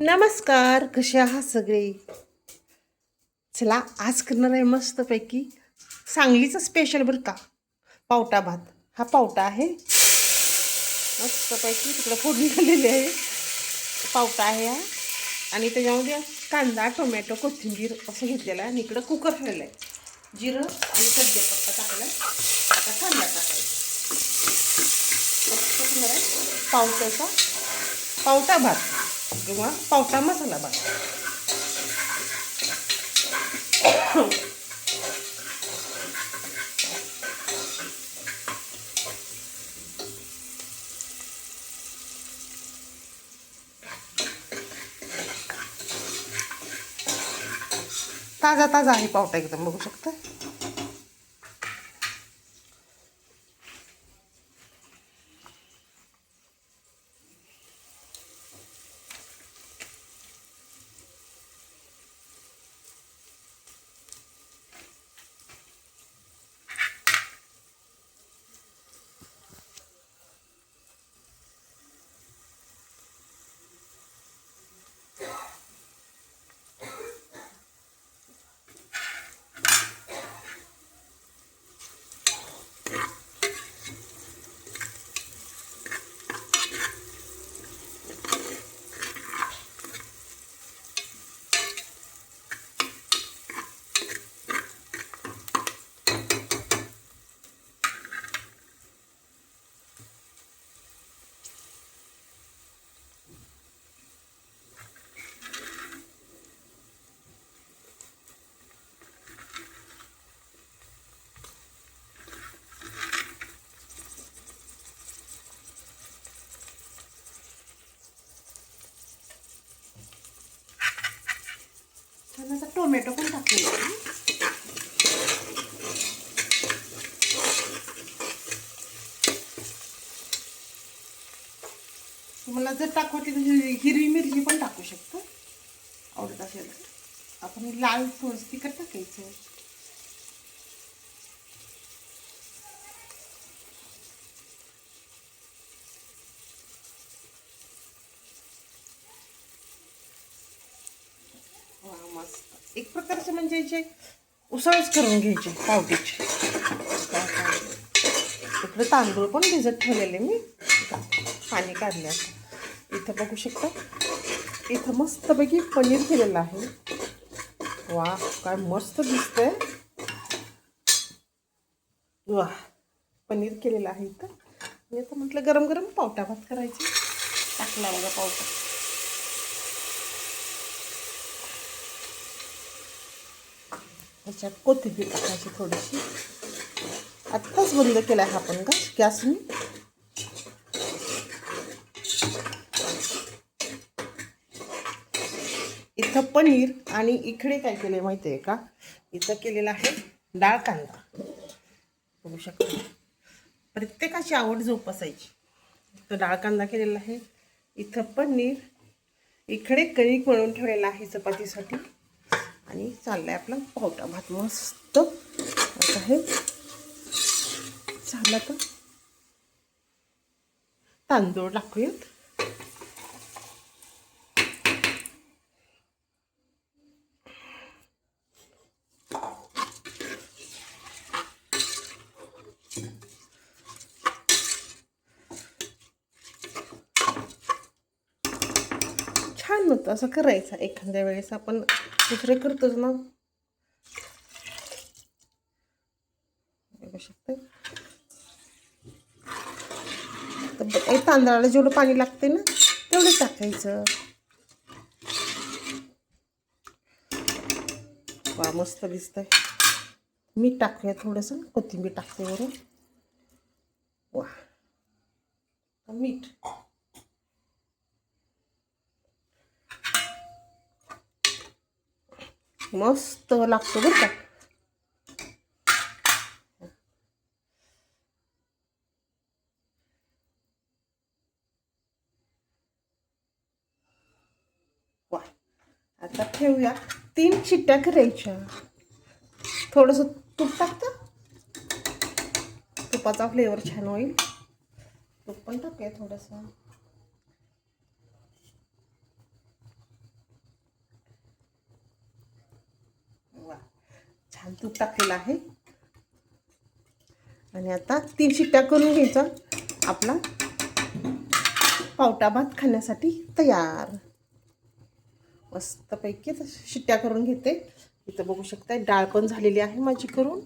नमस्कार, कसे आहात सगळे? चला आज करणार आहे मस्तपैकी सांगलीचा स्पेशल बरं का, पावटा भात. हा पावटा आहे मस्तपैकी, तिकडं फोडणी झालेली आहे. पावटा आहे हा, आणि त्याच्यामध्ये कांदा, टोमॅटो, कोथिंबीर असं घेतलेलं आहे. आणि इकडं कुकर ठेवलं आहे. जिरं आणि कढीपत्ता टाकला. आता कांदा टाकायचा. मस्त होणार आहे पावट्याचा पावटा भात किंवा पावटा मसाला भात. ताजा ताजा आहे पावटा, एकदम बघू शकता. आता टोमॅटो पण टाकले. तुम्हाला जर टाकवायची हिरवी मिरची पण टाकू शकता, आवडत असेल तर. आपण लाल थोडंसं तिखट टाकायचं. वा मस्त, एक प्रकारचे म्हणजे जे उसळच करून घ्यायचे पावट्याची. इकडे तांदूळ पण भिजत ठेवलेले मी, पाणी काढले. इथं बघू शकता, इथं मस्तपैकी पनीर केलेलं आहे. वा काय मस्त दिसतंय. वा पनीर केलेलं आहे इथं. मी आता म्हटलं गरम गरम पावटा भात करायचे. टाकला बघा पावटा. त्याच्यात कोथिंबीर टाकायची थोडीशी. आत्ताच बंद केला आहे आपण का गॅस मी. इथं पनीर आणि इकडे काय केले माहिती आहे का, इथं केलेलं आहे डाळ कांदा. बघू शकता, प्रत्येकाची आवड जोपासायची. इथं डाळ कांदा केलेला आहे, इथं पनीर, इकडे कणिक मळून ठेवलेला आहे चपातीसाठी, आणि चाललाय आपला पावटा भात मस्त. आता हे झालं तर तांदूळ टाकूयात. छान होतं असं करायचं. एखाद्या वेळेस आपण दुसरे करतोच ना. बघू शकते, तांदळाला जेवढं पाणी लागते ना तेवढं टाकायचं. वा मस्त दिसतंय. मीठ टाकूया थोडंसं, कोथिंबीर टाकते वरून. वा मीठ मस्त लागतं बरं का. वा आता ठेवूया. 3 शिट्ट्या करायच्या. थोडंसं तूप टाकतं, तुपाचा फ्लेवर छान होईल. तूप पण टाकूया थोडंसं. तूप टाकलेलं आहे आणि आता 3 शिट्ट्या करून घ्यायचा. आपला पावटा भात खाण्यासाठी तयार. मस्तपैकी शिट्ट्या करून घेते. इथं बघू शकता डाळ पण झालेली आहे माझी करून.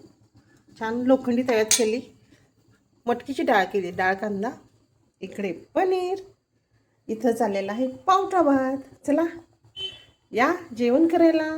छान लोखंडी तव्यात केली. मटकीची डाळ केली, डाळ कांदा, इकडे पनीर, इथं चाललेला आहे पावटा भात. चला या जेवण करायला.